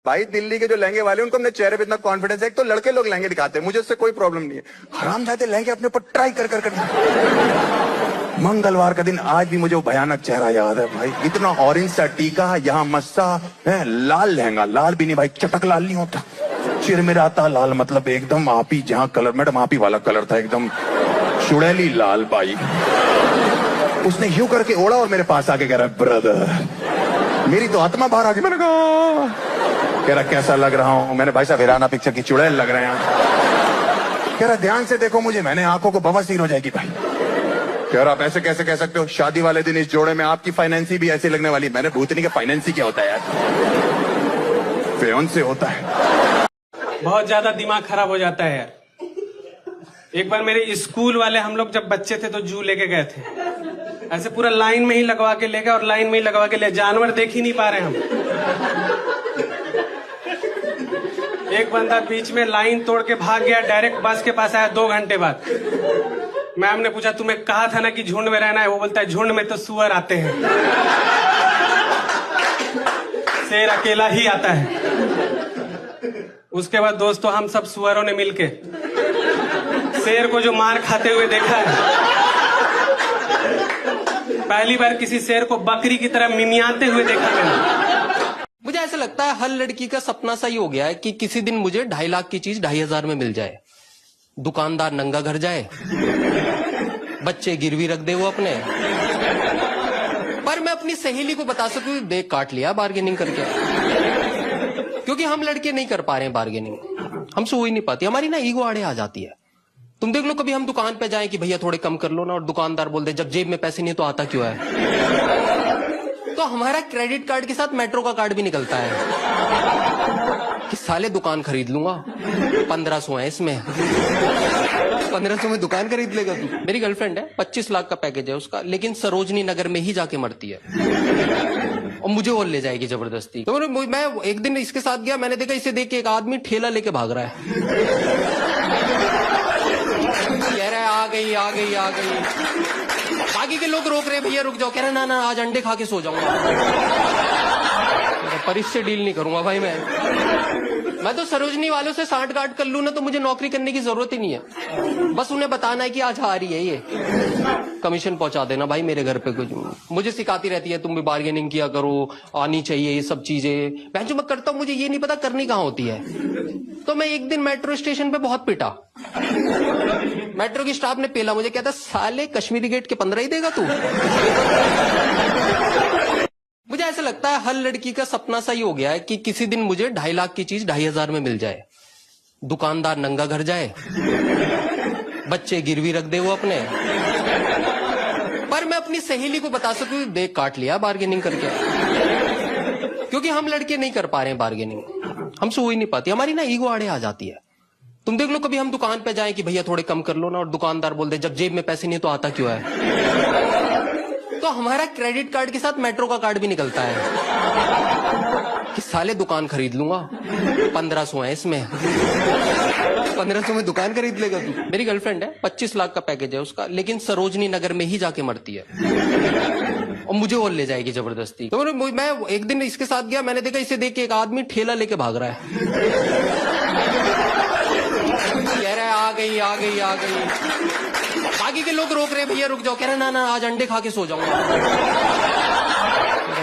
भाई दिल्ली के जो लहंगे वाले उनको अपने चेहरे पे इतना कॉन्फिडेंस है, एक तो लड़के लोग लहंगे दिखाते हैं, मुझे उससे कोई प्रॉब्लम नहीं है। हराम जाते लहंगे अपने ऊपर ट्राई कर मंगलवार का दिन आज भी मुझे वो भयानक चेहरा याद है भाई, इतना ऑरेंज सा टीका, यहाँ मस्सा है, लाल लहंगा, लाल भी नहीं भाई, चटक लाल नहीं होता, चिरमिराता लाल, मतलब एकदम आप ही जहाँ कलर मैडम आप ही वाला कलर था, एकदम चुड़ैली लाल भाई। उसने यूं करके ओढ़ा और मेरे पास आके कह रहा ब्रदर, मेरी तो आत्मा बाहर आ गई। मैंने कहा, कह रहा कैसा लग रहा हूं? मैंने भाई साहब हिराना पिक्चर की चुड़ैल लग रहे हैं। कह रहा ध्यान से देखो मुझे, मैंने आंखों को बवासीर हो जाएगी भाई। कह रहा आप ऐसे कैसे कह सकते हो? शादी वाले दिन इस जोड़े में आपकी फाइनेंसी भी ऐसी लगने वाली। मैंने भूतनी के फाइनेंसी क्या होता है यार? फेयन से होता है। बहुत ज्यादा दिमाग खराब हो जाता है यार। एक बार मेरे स्कूल वाले, हम लोग जब बच्चे थे तो जू लेके गए थे, ऐसे पूरा लाइन में ही लगवा के ले गए और लाइन में ही लगवा के ले, जानवर देख ही नहीं पा रहे हम। एक बंदा बीच में लाइन तोड़ के भाग गया, डायरेक्ट बस के पास आया 2 घंटे बाद। मैम ने पूछा तुम्हें कहा था ना कि झुंड में रहना है? वो बोलता है झुंड में तो सुअर आते हैं, शेर अकेला ही आता है। उसके बाद दोस्तों हम सब सुअरों ने मिलके शेर को जो मार खाते हुए देखा है, पहली बार किसी शेर को बकरी की तरह मिमियाते हुए देखा मैंने। मुझे ऐसा लगता है हर लड़की का सपना सा ही हो गया है कि किसी दिन मुझे 2.5 लाख की चीज 2,500 में मिल जाए, दुकानदार नंगा घर जाए, बच्चे गिरवी रख दे वो अपने, पर मैं अपनी सहेली को बता सकूं देख काट लिया बार्गेनिंग करके। क्योंकि हम लड़के नहीं कर पा रहे हैं बार्गेनिंग, हमसे हो ही नहीं पाती, हमारी ना ईगो आड़े आ जाती है। तुम देख लो कभी हम दुकान पे जाएं कि भैया थोड़े कम कर लो ना, और दुकानदार बोल दे जब जेब में पैसे नहीं तो आता क्यों है? तो हमारा क्रेडिट कार्ड के साथ मेट्रो का कार्ड भी निकलता है कि साले दुकान खरीद लूंगा, 1500 है इसमें, 1500 में दुकान खरीद लेगा तू। मेरी गर्लफ्रेंड है, 25 लाख का पैकेज है उसका, लेकिन सरोजनी नगर में ही जाके मरती है और मुझे और ले जाएगी जबरदस्ती। तो मैं एक दिन इसके साथ गया, मैंने देखा इसे देख के एक आदमी ठेला लेके भाग रहा है, कह रहा है आ गई आ गई आ गई। बाकी के लोग रोक रहे, भैया रुक जाओ, कह रहे ना ना आज अंडे खा के सो जाऊंगा। पर इससे डील नहीं करूंगा भाई मैं तो सरोजनी वालों से सांठ गांठ कर लूं ना तो मुझे नौकरी करने की जरूरत ही नहीं है। बस उन्हें बताना है कि आज आ रही है ये, कमीशन पहुंचा देना भाई मेरे घर पे। कुछ मुझे सिखाती रहती है तुम भी बार्गेनिंग किया करो, आनी चाहिए ये सब चीजें। मैं जो मैं करता हूं मुझे ये नहीं पता करनी कहाँ होती है। तो मैं एक दिन मेट्रो स्टेशन पे बहुत पिटा, मेट्रो की स्टाफ ने पेला मुझे, कहता साले कश्मीरी गेट के 15 ही देगा तू। मुझे ऐसा लगता है हर लड़की का सपना सा ही हो गया है कि किसी दिन मुझे 2.5 लाख की चीज 2,500 में मिल जाए, दुकानदार नंगा घर जाए, बच्चे गिरवी रख दे वो अपने, पर मैं अपनी सहेली को बता सकूं देख काट लिया बार्गेनिंग करके। क्योंकि हम लड़के नहीं कर पा रहे हैं बार्गेनिंग, हमसे हो ही नहीं पाती, हमारी ना ईगो आड़े आ जाती है। तुम देख लो कभी हम दुकान पे जाएं कि भैया थोड़े कम कर लो ना, और दुकानदार बोल दे जब जेब में पैसे नहीं तो आता क्यों है? तो हमारा क्रेडिट कार्ड के साथ मेट्रो का कार्ड भी निकलता है कि साले दुकान खरीद लूंगा, 1500 है इसमें, 1500 में दुकान खरीद लेगा तू। मेरी गर्लफ्रेंड है, 25 लाख का पैकेज है उसका, लेकिन सरोजनी नगर में ही जाके मरती है और मुझे और ले जाएगी जबरदस्ती। तो मैं एक दिन इसके साथ गया, मैंने देखा इसे देख के एक आदमी ठेला लेके भाग रहा है, कह रहा है आ गई आ गई आ गई। बाकी के लोग रोक रहे, भैया रुक जाओ, कह रहे ना ना आज अंडे खा के सो जाऊंगा।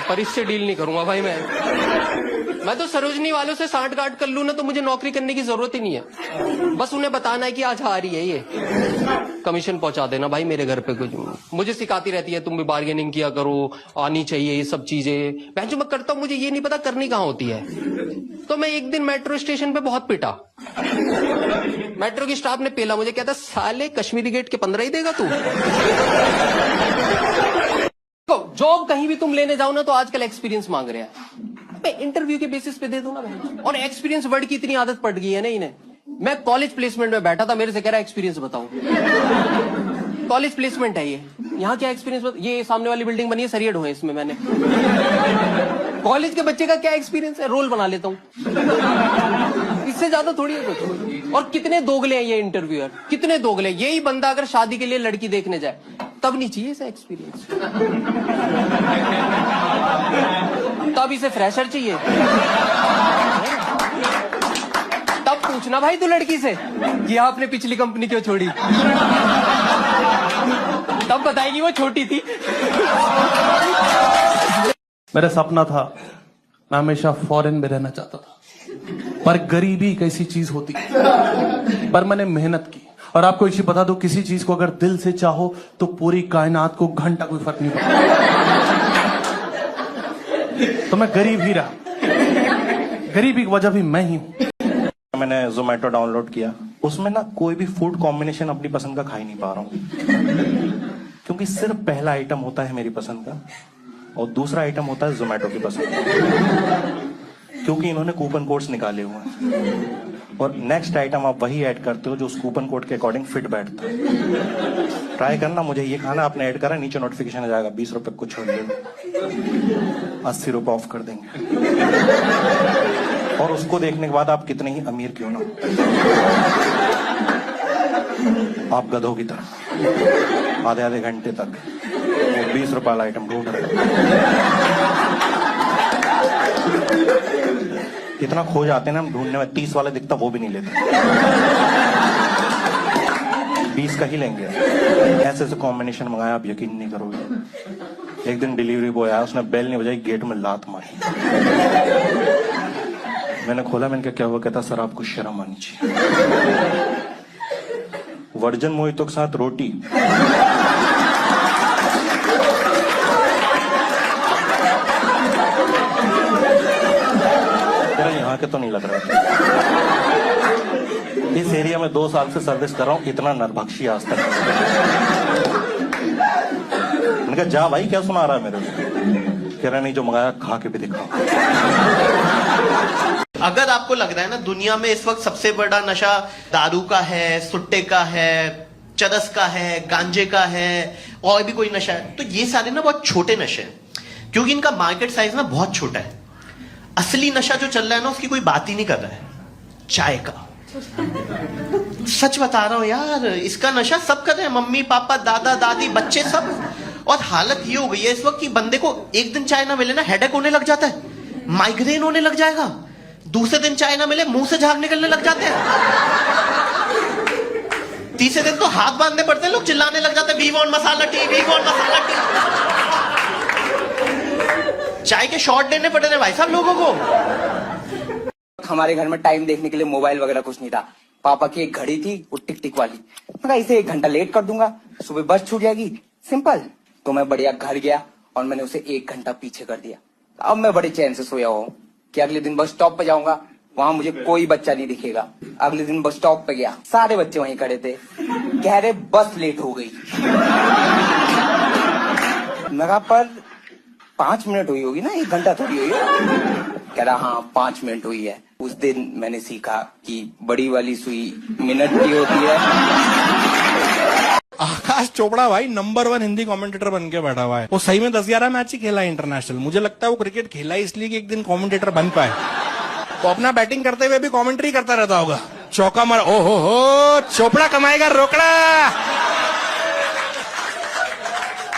पर इससे डील नहीं करूंगा भाई मैं तो सरोजनी वालों से सांठ गांठ कर लूं ना तो मुझे नौकरी करने की जरूरत ही नहीं है। बस उन्हें बताना है कि आज आ रही है ये, कमीशन पहुंचा देना भाई मेरे घर पे। कुछ मुझे सिखाती रहती है तुम भी बार्गेनिंग किया करो, आनी चाहिए ये सब चीजें। मैं जो मैं करता हूं मुझे ये नहीं पता करनी कहाँ होती है। तो मैं एक दिन मेट्रो स्टेशन पे बहुत पिटा, मेट्रो की स्टाफ ने पेला मुझे, कहता साले कश्मीरी गेट के 15 ही देगा तू। जॉब कहीं भी तुम लेने जाओ ना तो आजकल एक्सपीरियंस मांग रहे हैं, मैं इंटरव्यू के बेसिस पे दे दूं ना भाई। और एक्सपीरियंस वर्ड की इतनी आदत पड़ गई है ना इन्हें। मैं कॉलेज प्लेसमेंट में बैठा था, मेरे से कह रहा एक्सपीरियंस बताओ। कॉलेज प्लेसमेंट है ये, यहाँ क्या एक्सपीरियंस? ये सामने वाली बिल्डिंग बनी है, सरियड हुए इसमें मैंने। कॉलेज के बच्चे का क्या एक्सपीरियंस है? रोल बना लेता हूँ, इससे ज्यादा थोड़ी है कुछ। और कितने दोगले हैं ये इंटरव्यूअर, कितने दोगले। यही बंदा अगर शादी के लिए लड़की देखने जाए तब नहीं चाहिए इसे एक्सपीरियंस, तब इसे फ्रेशर चाहिए। पूछना भाई तू लड़की से कि आपने पिछली कंपनी क्यों छोड़ी, तब बताएगी वो छोटी थी। मेरा सपना था, मैं हमेशा फॉरेन में रहना चाहता था, पर गरीबी एक ऐसी चीज होती है। पर मैंने मेहनत की, और आपको एक चीज बता दो, किसी चीज को अगर दिल से चाहो तो पूरी कायनात को घंटा कोई फर्क नहीं पड़ता। तो मैं गरीब ही रहा, गरीबी की वजह भी मैं ही हूं। मैंने जोमेटो डाउनलोड किया, उसमें ना कोई भी फूड कॉम्बिनेशन अपनी पसंद का खा ही नहीं पा रहा हूं, क्योंकि सिर्फ पहला आइटम होता है मेरी पसंद का और दूसरा आइटम होता है जोमेटो की पसंद का, क्योंकि इन्होंने कूपन कोड्स निकाले हुए हैं और नेक्स्ट आइटम आप वही ऐड करते हो जो उस कूपन कोड के अकॉर्डिंग फिट बैठता है। ट्राई करना, मुझे ये खाना आपने ऐड करा, नीचे नोटिफिकेशन आ जाएगा, 20 रुपए कुछ छोड़ देना, 80 रुपए ऑफ कर देंगे। और उसको देखने के बाद आप कितने ही अमीर क्यों ना, आप गधों की तरह आधे आधे घंटे तक वो 20 रुपए वाला आइटम ढूंढ रहे हो। इतना खो जाते हैं ना हम ढूंढने में, 30 वाला दिखता वो भी नहीं लेते, 20 का ही लेंगे। ऐसे ऐसे कॉम्बिनेशन मंगाया, आप यकीन नहीं करोगे। एक दिन डिलीवरी बॉय आया, उसने बेल नहीं बजाई, गेट में लात मारी। मैंने खोला, मैंने कहा क्या हुआ? कहता सर आपको शर्म आनी चाहिए, वर्जन मोहितों के साथ रोटी। यहाँ के तो नहीं लग रहा। इस एरिया में 2 साल से सर्विस कर रहा हूँ, इतना नरभक्षी आज तक। मैंने कहा जा भाई, क्या सुना रहा है मेरे को? कह रहा नहीं, जो मंगाया खा के भी दिखाओ। अगर आपको लग रहा है ना दुनिया में इस वक्त सबसे बड़ा नशा दारू का है, सुट्टे का है, चरस का है, गांजे का है, और भी कोई नशा है, तो ये सारे ना बहुत छोटे नशे हैं, क्योंकि इनका मार्केट साइज ना बहुत छोटा है। असली नशा जो चल रहा है ना, उसकी कोई बात ही नहीं कर रहा है, चाय का। सच बता रहा हूं यार, इसका नशा सब कर रहे हैं, मम्मी पापा दादा दादी बच्चे सब। और हालत ये हो गई है इस वक्त कि बंदे को एक दिन चाय ना मिले ना हेडेक होने लग जाता है, माइग्रेन होने लग जाएगा, दूसरे दिन चाय ना मिले मुंह से झाग निकलने लग जाते हैं, तीसरे दिन तो हाथ बांधने पड़ते हैं, लोग चिल्लाने लग जाते हैं, we want masala tea, we want masala tea. चाय के शॉट लेने पड़े थे भाई साहब लोगों को। हमारे घर में टाइम देखने के लिए मोबाइल वगैरह कुछ नहीं था। पापा की एक घड़ी थी, वो टिक टिक वाली। मैं कहा इसे 1 घंटा लेट कर दूंगा, सुबह बस छूट जाएगी, सिंपल। तो मैं बढ़िया घर गया और मैंने उसे 1 घंटा पीछे कर दिया। अब मैं बड़े चैन से सोया हूँ कि अगले दिन बस स्टॉप पे जाऊंगा, वहां मुझे कोई बच्चा नहीं दिखेगा। अगले दिन बस स्टॉप पे गया, सारे बच्चे वहीं खड़े थे, कह रहे बस लेट हो गई। मैं कहा पर 5 मिनट हुई होगी ना, 1 घंटा थोड़ी हुई है। कह रहा हाँ 5 मिनट हुई है। उस दिन मैंने सीखा कि बड़ी वाली सुई मिनट की होती है। आकाश चोपड़ा भाई नंबर 1 हिंदी कमेंटेटर बन के बैठा हुआ है। वो सही में 10-11 मैच ही खेला है इंटरनेशनल। मुझे लगता है वो क्रिकेट खेला है इसलिए कि एक दिन कमेंटेटर बन पाए। वो अपना बैटिंग करते हुए भी कमेंट्री करता रहता होगा। चौका मार, ओ हो चोपड़ा कमाएगा रोकड़ा,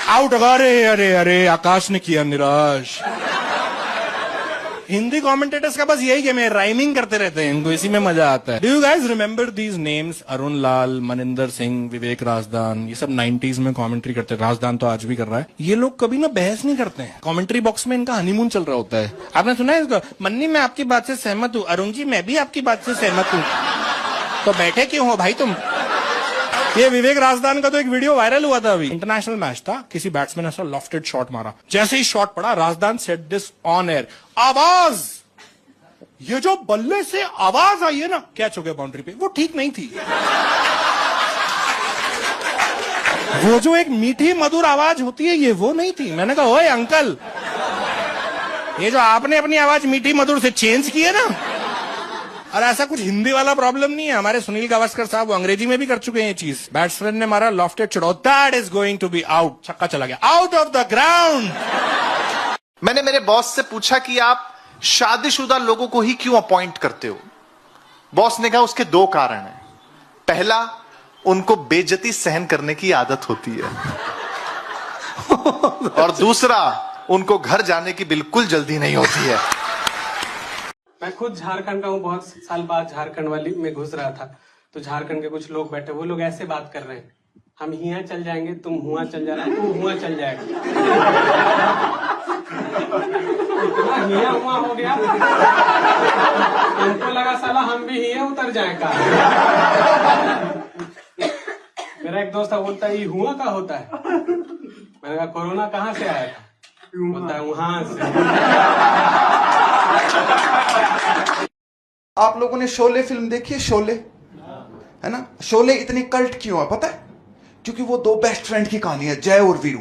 आउट। अरे अरे अरे आकाश ने किया निराश। हिंदी कमेंटेटर्स का बस यही गेम है, राइमिंग करते रहते हैं, इनको इसी में मजा आता है। Do you guys remember these names? Arun Lal, Maninder Singh, Vivek Razdan, ये सब 90s में कमेंट्री करते हैं। राजदान तो आज भी कर रहा है। ये लोग कभी ना बहस नहीं करते हैं, कमेंट्री बॉक्स में इनका हनीमून चल रहा होता है। आपने सुना है इसको? मन्नी मैं आपकी बात से सहमत हूँ, अरुण जी मैं भी आपकी बात से सहमत हूँ, तो बैठे क्यों हो भाई तुम? ये विवेक राजदान का तो एक वीडियो वायरल हुआ था अभी। इंटरनेशनल मैच था, किसी बैट्समैन ने ऐसा लॉफ्टेड शॉट मारा, जैसे ही शॉट पड़ा Rajdan said this on air, आवाज, ये जो बल्ले से आवाज आई है ना कैच हो गया बाउंड्री पे, वो ठीक नहीं थी। वो जो एक मीठी मधुर आवाज होती है ये वो नहीं थी। मैंने कहा ओए अंकल, ये जो आपने अपनी आवाज मीठी मधुर से चेंज की है ना, और ऐसा कुछ हिंदी वाला प्रॉब्लम नहीं है। हमारे सुनील गावस्कर साहब वो अंग्रेजी में भी कर चुके हैं ये चीज। बैट्समैन ने मारा lofted shot, that is going to be out, छक्का चला गया, आउट ऑफ द ग्राउंड। मैंने मेरे बॉस से पूछा कि आप शादीशुदा लोगों को ही क्यों अपॉइंट करते हो? बॉस ने कहा उसके 2 कारण हैं। पहला, उनको बेइज्जती सहन करने की आदत होती है, और दूसरा, उनको घर जाने की बिल्कुल जल्दी नहीं होती है। मैं खुद झारखंड का हूँ, बहुत साल बाद झारखंड वाली में घुस रहा था, तो झारखंड के कुछ लोग बैठे, वो लोग ऐसे बात कर रहे हैं, हम हिया चल जाएंगे, तुम हुआ चल जाना, तू हुआ चल जाएगा। इतना हिया हुआ हो गया, हमको लगा साला हम भी हिया उतर जाए का। मेरा एक दोस्त बोलता है ये हुआ का होता है, मैंने कहा कोरोना कहाँ से आया था, बोलता है वहां से। आप लोगों ने शोले फिल्म देखी है? शोले है ना, शोले इतनी कल्ट क्यों है पता है? क्योंकि वो दो बेस्ट फ्रेंड की कहानी है, जय और वीरू।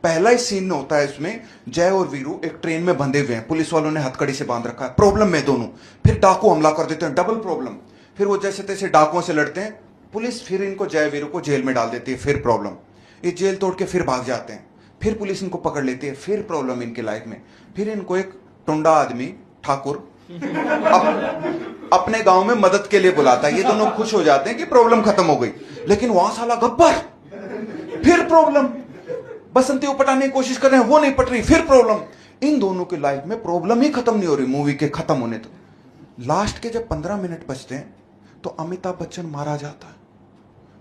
पहला ही सीन में होता है इसमें, जय और वीरू एक ट्रेन में बंधे हुए हैं, पुलिस वालों ने हथकड़ी से बांध रखा है, प्रॉब्लम में दोनों। फिर डाकू हमला कर देते हैं, डबल प्रॉब्लम। फिर वो जैसे तैसे डाकुओं से लड़ते हैं, पुलिस फिर इनको जय वीरू को जेल में डाल देती है, फिर प्रॉब्लम। ये जेल तोड़ के फिर भाग जाते हैं, फिर पुलिस इनको पकड़ लेती है, फिर प्रॉब्लम इनकी लाइफ में। फिर इनको एक टुंडा आदमी ठाकुर अपने गांव में मदद के लिए बुलाता है, ये दोनों खुश हो जाते हैं कि प्रॉब्लम खत्म हो गई। लेकिन वहां साला गब्बर, फिर प्रॉब्लम। बसंती उपटाने की कोशिश कर रहे हैं, वो नहीं पट रही, फिर प्रॉब्लम। इन दोनों की लाइफ में प्रॉब्लम ही खत्म नहीं हो रही मूवी के खत्म होने तक। लास्ट के जब 15 मिनट बचते हैं तो अमिताभ बच्चन मारा जाता है,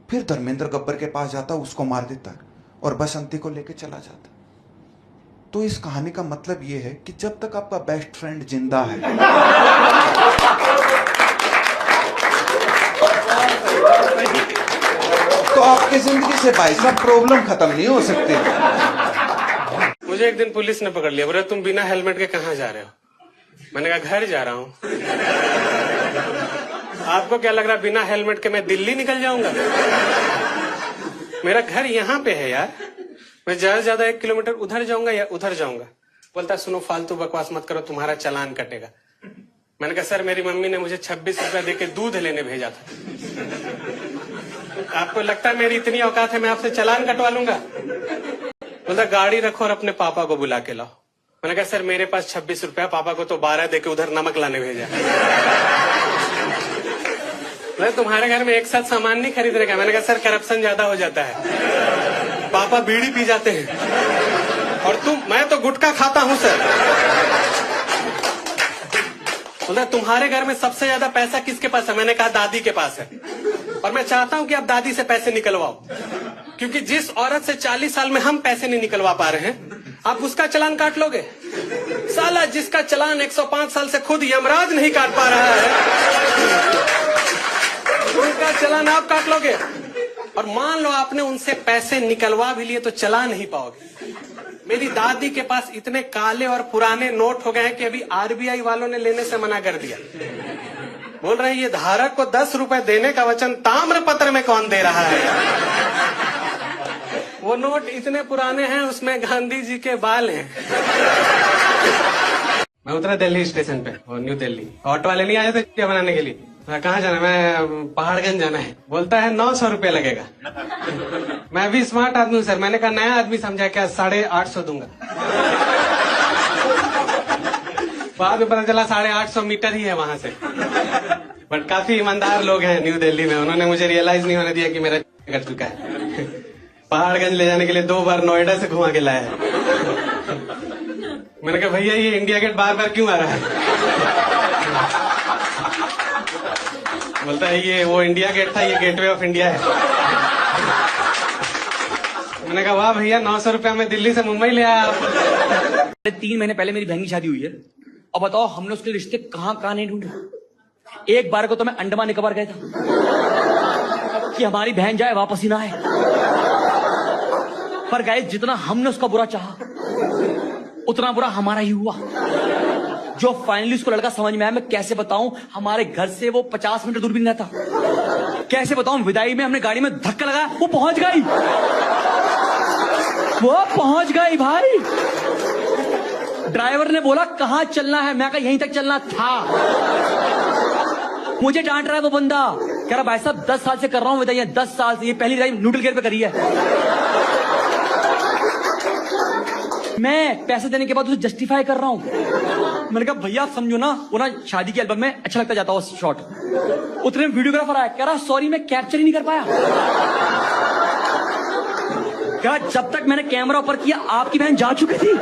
फिर धर्मेंद्र गब्बर के पास जाता है, उसको मार देता है और बसंती को लेके चला जाता है। तो इस कहानी का मतलब यह है कि जब तक आपका बेस्ट फ्रेंड जिंदा है तो आपकी जिंदगी से भाई साहब प्रॉब्लम खत्म नहीं हो सकती। मुझे एक दिन पुलिस ने पकड़ लिया, बोला तुम बिना हेलमेट के कहाँ जा रहे हो? मैंने कहा घर जा रहा हूँ। आपको क्या लग रहा है बिना हेलमेट के मैं दिल्ली निकल जाऊंगा? मेरा घर यहाँ पे है यार, मैं ज्यादा से ज्यादा 1 किलोमीटर उधर जाऊंगा या उधर जाऊंगा। बोलता सुनो फालतू बकवास मत करो, तुम्हारा चालान कटेगा। मैंने कहा सर मेरी मम्मी ने मुझे 26 रुपया देके दूध लेने भेजा था, आपको लगता है मेरी इतनी औकात है मैं आपसे चालान कटवा लूंगा? बोलता गाड़ी रखो और अपने पापा को बुला के लाओ। मैंने कहा सर मेरे पास 26 रुपया, पापा को तो 12 देके उधर नमक लाने भेजा। तुम्हारे घर में एक साथ सामान नहीं खरीद रहे क्या? मैंने कहा सर करप्शन ज्यादा हो जाता है, पापा बीड़ी पी जाते हैं और मैं तो गुटखा खाता हूं सर। बोलता तुम्हारे घर में सबसे ज्यादा पैसा किसके पास है? मैंने कहा दादी के पास है, और मैं चाहता हूं कि आप दादी से पैसे निकलवाओ, क्योंकि जिस औरत से 40 साल में हम पैसे नहीं निकलवा पा रहे हैं, आप उसका चालान काट लोगे? साला जिसका चालान 105 साल से खुद यमराज नहीं काट पा रहा है, उनका चालान आप काट लोगे। और मान लो आपने उनसे पैसे निकलवा भी लिए तो चला नहीं पाओगे। मेरी दादी के पास इतने काले और पुराने नोट हो गए हैं कि अभी आरबीआई वालों ने लेने से मना कर दिया। बोल रहे हैं ये धारक को 10 रुपए देने का वचन ताम्र पत्र में कौन दे रहा है? वो नोट इतने पुराने हैं उसमें गांधी जी के बाल हैं। मैं उतरा दिल्ली स्टेशन पे, वो न्यू दिल्ली, ऑटो वाले नहीं आए थे क्या बनाने के लिए? कहाँ जाना? मैं पहाड़गंज जाना है। बोलता है 900 रुपये लगेगा। मैं भी स्मार्ट आदमी हूँ सर, मैंने कहा नया आदमी समझा क्या, 850 दूंगा। बाद में पता चला 850 मीटर ही है वहां से। बट काफी ईमानदार लोग हैं न्यू दिल्ली में, उन्होंने मुझे रियलाइज नहीं होने दिया कि मेरा कट चुका है। पहाड़गंज ले जाने के लिए 2 बार नोएडा से घुमा के लाया है। मैंने कहा भैया ये इंडिया गेट बार बार क्यों आ रहा है? बोलता है ये वो इंडिया गेट था, ये गेटवे ऑफ इंडिया है। मैंने कहा वाह भैया 900 रुपया में दिल्ली से मुंबई ले आया आप। 3 महीने पहले मेरी बहन की शादी हुई है, और बताओ हमने उसके रिश्ते कहाँ कहाँ नहीं ढूंढे। एक बार को तो मैं अंडमान निकोबार गया था कि हमारी बहन जाए वापस ही ना आए। पर गाइस जितना हमने उसका बुरा चाहा उतना बुरा हमारा ही हुआ। जो फाइनली उसको लड़का समझ में आया, मैं कैसे बताऊं, हमारे घर से वो 50 मीटर दूर भी नहीं रहता। कैसे बताऊं, विदाई में हमने गाड़ी में धक्का लगाया, वो पहुंच गई, भाई। ड्राइवर ने बोला कहां चलना है, मैं कहा यहीं तक चलना था। मुझे डांट रहा है वो बंदा, कह रहा भाई साहब 10 साल से कर रहा हूं विदाई, 10 साल से, ये पहली विदाई न्यूट्रल गियर पे करी है। मैं पैसे देने के बाद उसे जस्टिफाई कर रहा हूं। मैंने कहा भैया आप समझो ना, वो ना शादी के एल्बम में अच्छा लगता जाता वो शॉट। उतने में वीडियोग्राफर आया, कह रहा सॉरी मैं कैप्चर ही नहीं कर पाया। क्या जब तक मैंने कैमरा ऊपर किया आपकी बहन जा चुकी थी।